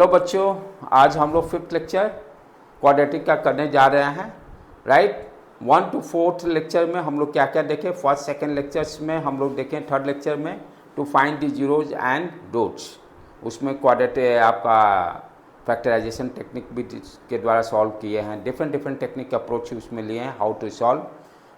Hello बच्चों, आज हम लोग 5th लेक्चर क्वाड्रेटिक का करने जा रहे हैं। राइट, 1 to 4th लेक्चर में हम लोग क्या क्या देखें, फर्स्ट सेकंड लेक्चर्स में हम लोग देखें, थर्ड लेक्चर में to find the zeros and roots, उसमें क्वाड्रेटिक आपका फैक्टराइजेशन टेक्निक भी के द्वारा सॉल्व किए हैं। डिफरेंट टेक्निक अप्रोच उसमें लिए हैं, हाउ टू सॉल्व।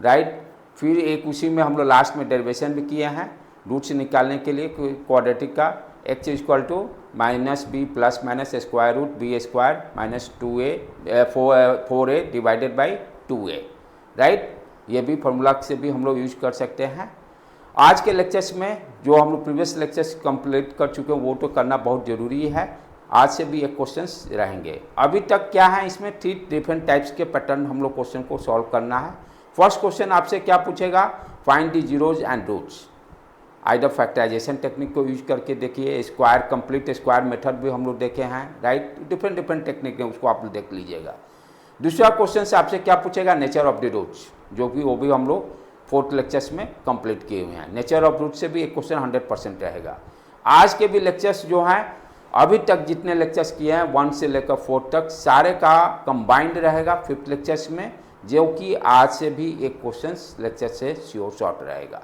राइट, फिर एक उसी में हम लोग लास्ट में डेरिवेशन भी किए हैं रूट्स निकालने के लिए क्वाड्रेटिक का। x equal to minus B plus minus square root B square minus 4a divided by 2a। Right, ये भी फॉर्मूला से भी हम लोग यूज कर सकते हैं। आज के लेक्चर्स में जो हम लोग प्रीवियस लेक्चर्स कंप्लीट कर चुके हैं वो तो करना बहुत ज़रूरी है। आज से भी एक क्वेश्चंस रहेंगे। अभी तक क्या है, इसमें 3 डिफरेंट टाइप्स के पैटर्न हम लोग क्वेश्चन को सॉल्व करना है। फर्स्ट क्वेश्चन आपसे क्या पूछेगा, find the zeros and roots. Either factorisation technique को यूज करके देखिए, स्क्वायर कंप्लीट स्क्वायर मेथड भी हम लोग देखे हैं। राइट, डिफरेंट टेक्निक है, उसको आप लोग देख लीजिएगा। दूसरा क्वेश्चन से आपसे क्या पूछेगा, नेचर ऑफ द रूट्स, जो कि वो भी हम लोग 4th लेक्चर्स में कंप्लीट किए हुए हैं। नेचर ऑफ रूट से भी एक क्वेश्चन 100% रहेगा। आज के भी लेक्चर्स जो हैं, अभी तक जितने लेक्चर्स किए हैं 1 से लेकर 4 तक, सारे का कंबाइंड रहेगा 5th लेक्चर्स में, जो कि आज से भी एक क्वेश्चन लेक्चर से श्योर शॉर्ट रहेगा।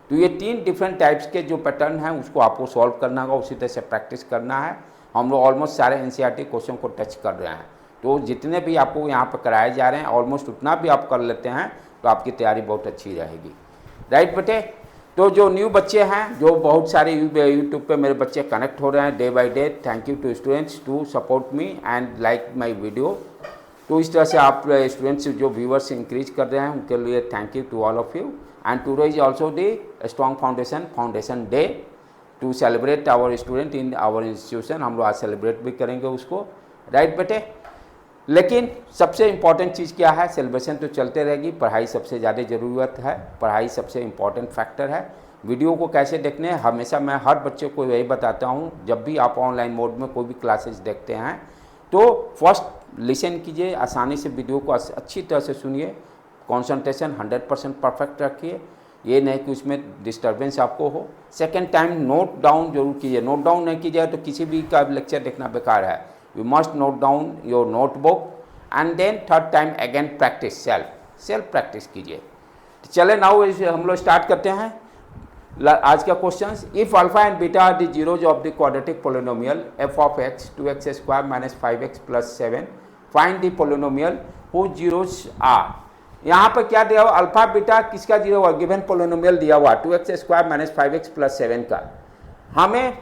तो ये 3 डिफरेंट टाइप्स के जो पैटर्न हैं उसको आपको सॉल्व करना होगा, उसी तरह से प्रैक्टिस करना है। हम लोग ऑलमोस्ट सारे एनसीईआरटी क्वेश्चन को टच कर रहे हैं, तो जितने भी आपको यहाँ पर कराए जा रहे हैं ऑलमोस्ट उतना भी आप कर लेते हैं तो आपकी तैयारी बहुत अच्छी रहेगी। राइट बेटे, तो जो न्यू बच्चे हैं, जो बहुत सारे यूट्यूब पे मेरे बच्चे कनेक्ट हो रहे हैं day by day, thank you to students to support me and like my video. तो इस तरह से आप स्टूडेंट्स जो व्यूवर्स इंक्रीज कर रहे हैं उनके लिए thank you to all of you. And today is also the strong foundation day to celebrate our student in our institution। हम लोग आज सेलिब्रेट भी करेंगे उसको। राइट बेटे, लेकिन सबसे इम्पॉर्टेंट चीज़ क्या है, सेलिब्रेशन तो चलते रहेगी, पढ़ाई सबसे ज़्यादा ज़रूरत है, पढ़ाई सबसे इम्पॉर्टेंट फैक्टर है। वीडियो को कैसे देखने हैं, हमेशा मैं हर बच्चे को यही बताता हूँ, जब भी आप ऑनलाइन मोड में कोई भी क्लासेस देखते हैं तो फर्स्ट लिसन कीजिए, आसानी से वीडियो को अच्छी तरह से सुनिए, कंसंट्रेशन 100% परफेक्ट रखिए, ये नहीं कि उसमें डिस्टर्बेंस आपको हो। सेकेंड टाइम नोट डाउन जरूर कीजिए, नोट डाउन नहीं कीजिए तो किसी भी का लेक्चर देखना बेकार है। You must note down your notebook and then third time again practice, self practice कीजिए। तो चले नाउ हम लोग स्टार्ट करते हैं आज का question. If alpha and beta are the zeros of the quadratic polynomial f of x 2x square minus 5x plus 7, find the polynomial who zeros are. यहाँ पर क्या दिया हुआ, अल्फा बीटा किसका जीरो हुआ, गिवन पोलिनोमियल दिया हुआ 2x square minus 5x plus 7 का। हमें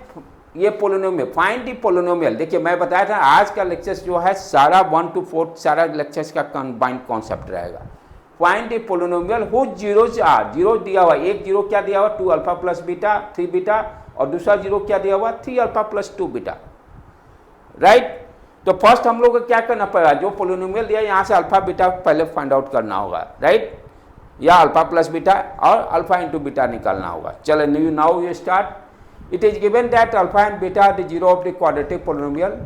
ये पोलिनोमियल फाइंड दी पोलिनोमियल, देखिए मैं बताया था आज का लेक्चर्स जो है सारा 1 to 4 सारा लेक्चर्स का कंबाइंड कॉन्सेप्ट रहेगा। Find the polynomial who zeros are, zero दिया हुआ, एक जीरो क्या दिया हुआ 2 अल्फा प्लस बीटा 3 बीटा, और दूसरा जीरो क्या दिया हुआ 3 अल्फा प्लस 2 बीटा। राइट, तो फर्स्ट हम लोग को क्या करना पड़ेगा, जो पोलिनोमियल दिया यहाँ से अल्फा बीटा पहले फाइंड आउट करना होगा। राइट, या अल्फा प्लस बीटा और अल्फा इंटू बीटा निकालना होगा। चलो now you start. It is given that alpha and beta the zero of the quadratic polynomial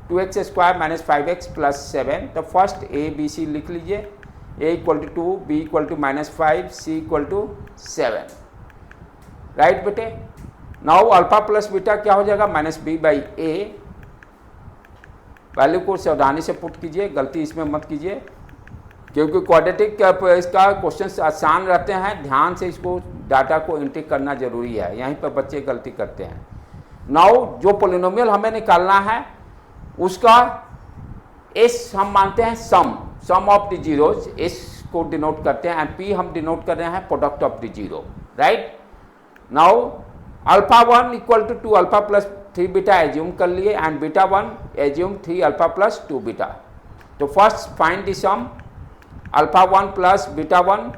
2x square minus 5x plus 7। तो first a b c लिख लीजिए, a equal to 2, b equal to -5, c equal to 7। Right बेटे, now alpha plus beta क्या हो जाएगा -b/a। Value को सावधानी से पुट कीजिए, गलती इसमें मत कीजिए, क्योंकि क्वाड्रेटिक इसका क्वेश्चन आसान रहते हैं, ध्यान से इसको डाटा को एंट्री करना जरूरी है, यहीं पर बच्चे गलती करते हैं। नाउ जो पोलिनोमियल हमें निकालना है उसका एस हम मानते हैं sum of the zeros, S को डिनोट करते हैं, एंड पी हम डिनोट कर रहे हैं product of the zero. Right, now alpha 1 equal to 2 alpha plus 3 beta assume कर लिए, and beta 1 assume 3 alpha plus 2 beta. तो first find the sum alpha 1 plus beta 1,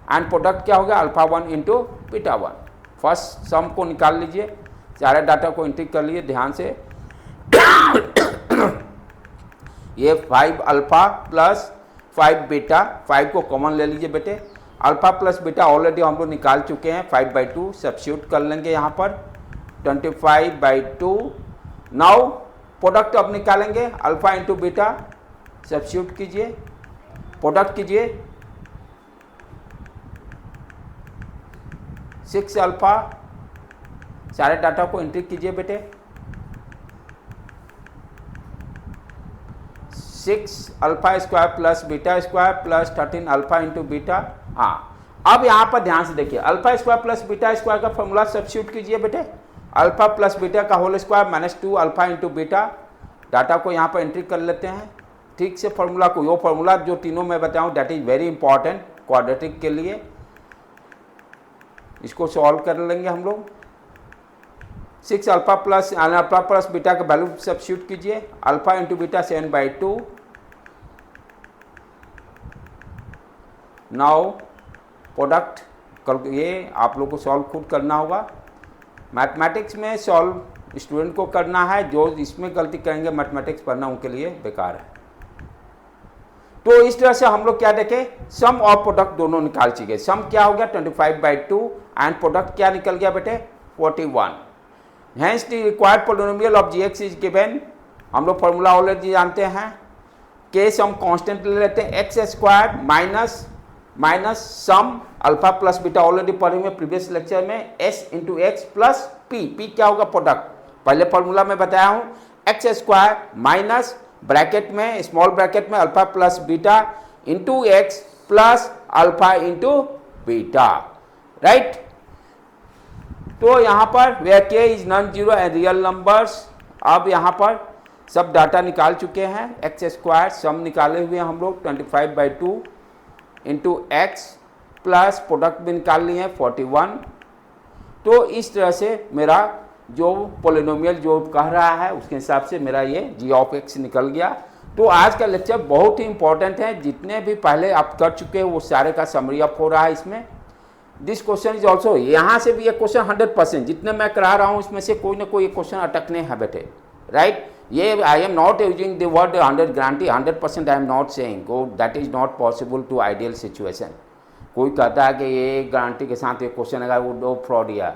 and product क्या होगा alpha 1 into beta 1। First sum को निकाल लीजिए, सारे data को एंट्री कर लिए ध्यान से। ये 5 अल्फा प्लस 5 बीटा, 5 को कॉमन ले लीजिए बेटे, अल्फा प्लस बीटा ऑलरेडी हम लोग निकाल चुके हैं, 5/2 सब्स्टिट्यूट कर लेंगे यहाँ पर 25/2। नाउ प्रोडक्ट अब निकालेंगे, अल्फा इंटू बीटा सब्स्टिट्यूट कीजिए, प्रोडक्ट कीजिए 6 अल्फा, सारे डाटा को एंट्री कीजिए बेटे, 6 alpha square plus beta square plus 13 alpha into beta. हाँ, अब यहाँ पर ध्यान से देखिए, alpha square plus beta square का फॉर्मूला सब्स्टिट्यूट कीजिए बेटे, अल्फा प्लस बीटा का whole square minus 2 alpha into beta. Data को यहाँ पर एंट्री कर लेते हैं ठीक से फॉर्मूला को, वो फॉर्मूला जो तीनों मैं बताऊँ that is very important quadratic के लिए। इसको सॉल्व कर लेंगे हम लोग। 6 अल्फा प्लस बीटा का वैल्यू सब्स्टिट्यूट कीजिए, alpha into beta 7/2। Now product कल ये आप लोग को सॉल्व खुद करना होगा। मैथमेटिक्स में सॉल्व स्टूडेंट को करना है, जो इसमें गलती करेंगे मैथमेटिक्स पढ़ना उनके लिए बेकार है। तो इस तरह से हम लोग क्या देखें, सम और प्रोडक्ट दोनों निकाल चुके। सम क्या हो गया 25/2 एंड प्रोडक्ट क्या निकल गया बेटे 41। Hence the required polynomial of gx is given. हम लोग फॉर्मूला ऑलरेडी जानते हैं, के सम कांस्टेंट ले लेते हैं x square minus sum alpha plus beta already पढ़े हुए प्रीवियस लेक्चर में, s into X plus p क्या होगा प्रोडक्ट। पहले फॉर्मूला में बताया हूँ, x स्क्वायर माइनस ब्रैकेट में स्मॉल ब्रैकेट में alpha plus beta into X plus alpha into beta, right. तो यहाँ पर वेयर के is non zero and real numbers, अब यहाँ पर सब डाटा निकाल चुके हैं। एक्स स्क्वायर सम निकाले हुए हैं हम लोग 25/2 इंटू एक्स प्लस प्रोडक्ट भी निकाल लिए हैं 41। तो इस तरह से मेरा जो पोलिनोमियल जो कह रहा है उसके हिसाब से मेरा ये जी ऑफ एक्स निकल गया। तो आज का लेक्चर बहुत ही इंपॉर्टेंट है, जितने भी पहले आप कर चुके हैं वो सारे का समरी अप हो रहा है इसमें। दिस क्वेश्चन इज ऑल्सो, यहाँ से भी ये क्वेश्चन 100% जितने मैं करा रहा हूँ इसमें से कोई ना कोई क्वेश्चन अटकने हैं बेटे, राइट। ये I am not using the word 100 guarantee, 100% I am not saying that is not possible to ideal situation. कोई कहता है कि ये गारंटी के साथ एक क्वेश्चन अगर वो दो फ्रॉड या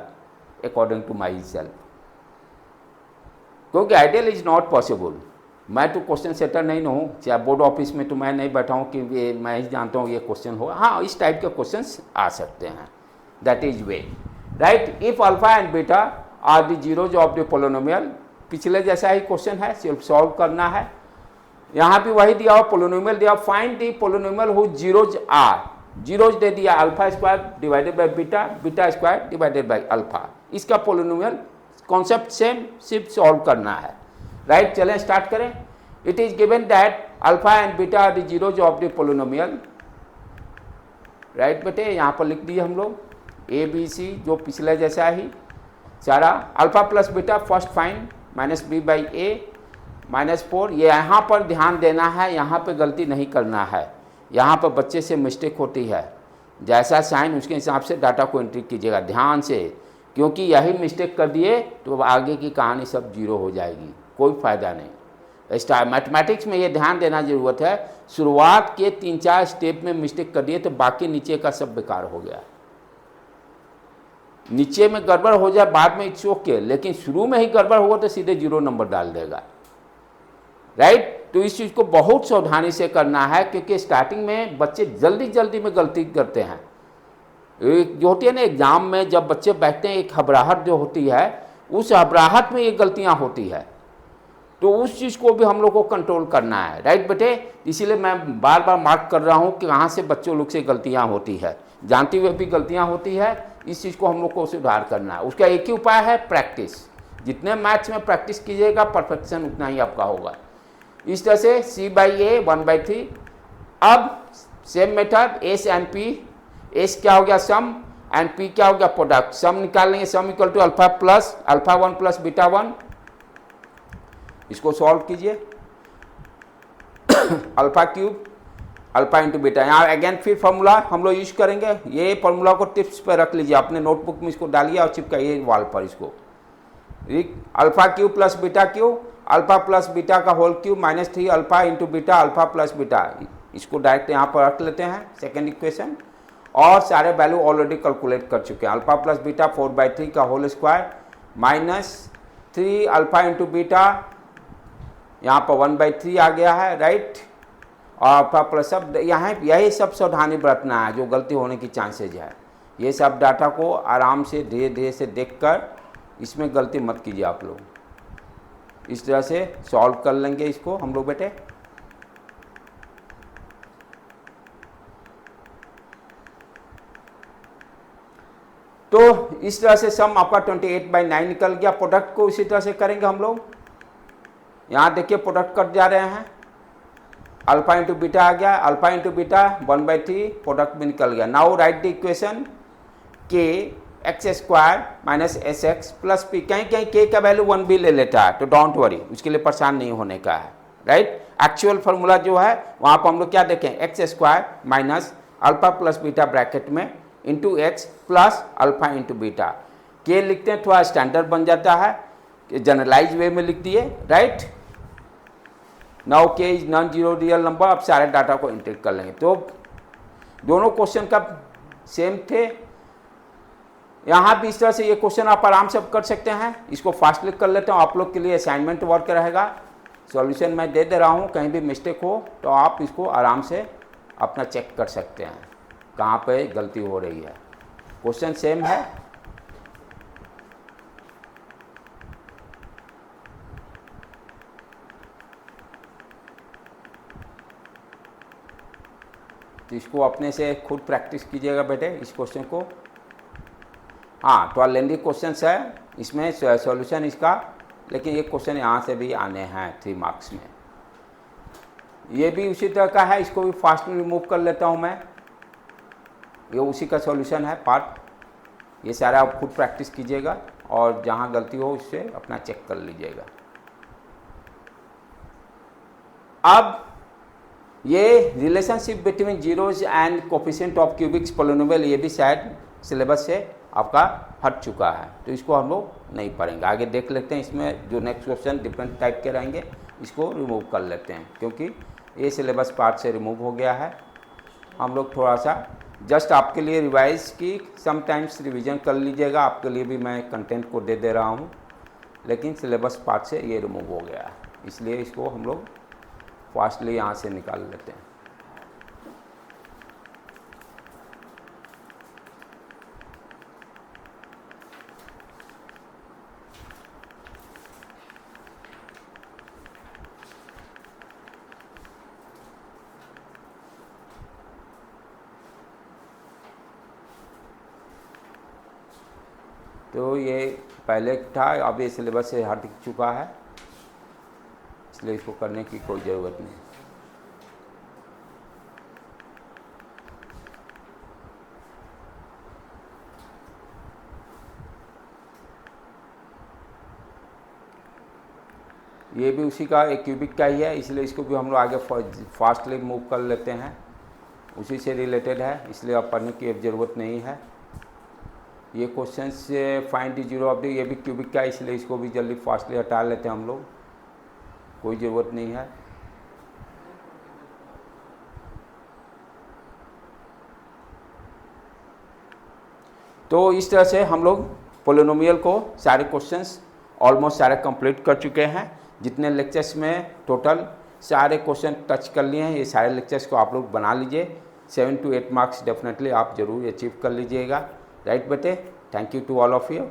अकॉर्डिंग टू माई सेल्फ, क्योंकि आइडियल इज नॉट पॉसिबल। मैं तो क्वेश्चन सेटर नहीं हूँ, चाहे बोर्ड ऑफिस में तो मैं नहीं बैठा हूँ कि ये मैं ही जानता हूँ ये क्वेश्चन होगा। हाँ, इस टाइप के क्वेश्चंस आ सकते हैं, that is way, right. If alpha and beta are the zeros of the polynomial, पिछले जैसा ही क्वेश्चन है, सिर्फ सॉल्व करना है। यहाँ भी वही दिया हुआ पोलिनोमियल दिया, find the polynomial who zeros are, zeros दे दिया alpha square divided by beta, beta square divided by alpha. इसका पोलिनोमियल कॉन्सेप्ट सेम, सिर्फ सॉल्व करना है, राइट। चलें स्टार्ट करें। It is given that alpha and beta are the zeros of the polynomial, right बेटे। यहाँ पर लिख दिए हम लोग ए बी सी जो पिछले जैसा ही सारा। Alpha plus beta first fine minus b by a minus 4। ये यहाँ पर ध्यान देना है, यहाँ पर गलती नहीं करना है, यहाँ पर बच्चे से मिस्टेक होती है। जैसा साइन उसके हिसाब से डाटा को एंट्री कीजिएगा ध्यान से, क्योंकि यही मिस्टेक कर दिए तो आगे की कहानी सब जीरो हो जाएगी, कोई फ़ायदा नहीं। मैथमेटिक्स में ये ध्यान देना ज़रूरत है, शुरुआत के 3-4 स्टेप में मिस्टेक कर दिए तो बाकी नीचे का सब बेकार हो गया। नीचे में गड़बड़ हो जाए बाद में इट्स ओके, लेकिन शुरू में ही गड़बड़ होगा तो सीधे 0 नंबर डाल देगा, राइट। तो इस चीज़ को बहुत सावधानी से करना है, क्योंकि स्टार्टिंग में बच्चे जल्दी में गलती करते हैं। जो होती है ना एग्जाम में जब बच्चे बैठते हैं, एक घबराहट जो होती है, उस घबराहट में ये गलतियां होती है। तो उस चीज़ को भी हम लोग को कंट्रोल करना है, राइट बेटे। इसीलिए मैं बार बार मार्क कर रहा हूँ कि कहाँ से बच्चों लोग से गलतियाँ होती है, जानते हुए भी गलतियाँ होती है। इस चीज़ को हम लोग को सुधार करना है। उसका एक ही उपाय है, प्रैक्टिस। जितने मैथ्स में प्रैक्टिस कीजिएगा परफेक्शन उतना ही आपका होगा। इस तरह से c/a 1/3। अब same method S and P, S क्या हो गया सम एंड पी क्या हो गया प्रोडक्ट। सम निकाल लेंगे, sum equal to alpha 1 plus beta 1। इसको सॉल्व कीजिए alpha cube alpha into beta. यहाँ अगेन फिर फॉर्मूला हम लोग यूज करेंगे। ये फॉर्मूला को टिप्स पर रख लीजिए, अपने नोटबुक में इसको डालिए और चिपकाइए वाल पर इसको। Alpha cube plus beta cube, alpha plus beta का whole cube minus 3 alpha into beta alpha plus beta. इसको डायरेक्ट यहाँ पर रख लेते हैं सेकेंड इक्वेशन, और सारे वैल्यू ऑलरेडी कैलकुलेट कर चुके हैं। अल्फा प्लस बीटा 4/3 का whole square minus 3 alpha into beta, यहाँ पर 1/3 आ गया है, राइट। और अल्फा प्लस सब यहाँ यही सब सावधानी बरतना है, जो गलती होने की चांसेज है। ये सब डाटा को आराम से धीरे धीरे से देखकर इसमें गलती मत कीजिए आप लोग। इस तरह से सॉल्व कर लेंगे इसको हम लोग बेटे। तो इस तरह से सम आपका 28/9 निकल गया। प्रोडक्ट को इसी तरह से करेंगे हम लोग। यहाँ देखिए प्रोडक्ट कट जा रहे हैं, अल्फा इंटू बीटा आ गया, अल्फा इंटू बीटा 1/3, प्रोडक्ट भी निकल गया। नाउ राइट द इक्वेशन के x square minus S x plus P. कहीं कहीं के का वैल्यू 1 भी ले लेता है, तो डोंट वरी, उसके लिए परेशान नहीं होने का है, राइट। एक्चुअल फार्मूला जो है वहाँ पर हम लोग क्या देखें, X square minus alpha plus beta bracket में into X plus alpha into beta. के लिखते हैं, थोड़ा स्टैंडर्ड बन जाता है, जनरलाइज वे में लिख दिए, राइट। नाउ के is non zero real number. अब सारे डाटा को इंटीग्रेट कर लेंगे। तो दोनों क्वेश्चन का सेम थे। यहाँ भी इस तरह से ये क्वेश्चन आप आराम से कर सकते हैं। इसको फास्ट लिख कर लेते हैं, आप लोग के लिए असाइनमेंट वर्क रहेगा। सॉल्यूशन मैं दे रहा हूँ, कहीं भी मिस्टेक हो तो आप इसको आराम से अपना चेक कर सकते हैं कहाँ पे गलती हो रही है। क्वेश्चन सेम है। तो इसको अपने से खुद प्रैक्टिस कीजिएगा बेटे इस क्वेश्चन को। हाँ, थोड़ा लेंदी क्वेश्चन है इसमें सॉल्यूशन इसका, लेकिन ये क्वेश्चन यहाँ से भी आने हैं 3 मार्क्स में। ये भी उसी तरह का है, इसको भी फास्ट रिमूव कर लेता हूँ मैं। ये उसी का सॉल्यूशन है पार्ट। ये सारा आप खुद प्रैक्टिस कीजिएगा और जहाँ गलती हो उससे अपना चेक कर लीजिएगा। अब ये relationship between zeros and coefficient of cubic polynomial, ये भी शायद सिलेबस से आपका हट चुका है, तो इसको हम लोग नहीं पढ़ेंगे। आगे देख लेते हैं, इसमें जो नेक्स्ट क्वेश्चन डिफरेंट टाइप के रहेंगे इसको रिमूव कर लेते हैं, क्योंकि ये सिलेबस पार्ट से रिमूव हो गया है। हम लोग थोड़ा सा जस्ट आपके लिए रिवाइज की, समटाइम्स रिवीजन कर लीजिएगा। आपके लिए भी मैं कंटेंट को दे रहा हूँ, लेकिन सिलेबस पार्ट से ये रिमूव हो गया है, इसलिए इसको हम लोग फास्टली यहाँ से निकाल लेते हैं। तो ये पहले था, अब ये सिलेबस से हट चुका है, इसलिए इसको करने की कोई ज़रूरत नहीं। ये भी उसी का एक क्यूबिक का ही है, इसलिए इसको भी हम लोग आगे फास्टली मूव कर लेते हैं। उसी से रिलेटेड है, इसलिए आप पढ़ने की अब ज़रूरत नहीं है। ये क्वेश्चन से find the zero of the, ये भी क्यूबिक का है, इसलिए इसको भी जल्दी फास्टली हटा लेते हैं हम लोग, कोई ज़रूरत नहीं है। तो इस तरह से हम लोग पोलिनोमियल को सारे क्वेश्चंस ऑलमोस्ट सारे कंप्लीट कर चुके हैं। जितने लेक्चर्स में टोटल सारे क्वेश्चन टच कर लिए हैं, ये सारे लेक्चर्स को आप लोग बना लीजिए। 7 to 8 मार्क्स डेफिनेटली आप जरूर अचीव कर लीजिएगा, राइट बेटे। Thank you to all of you.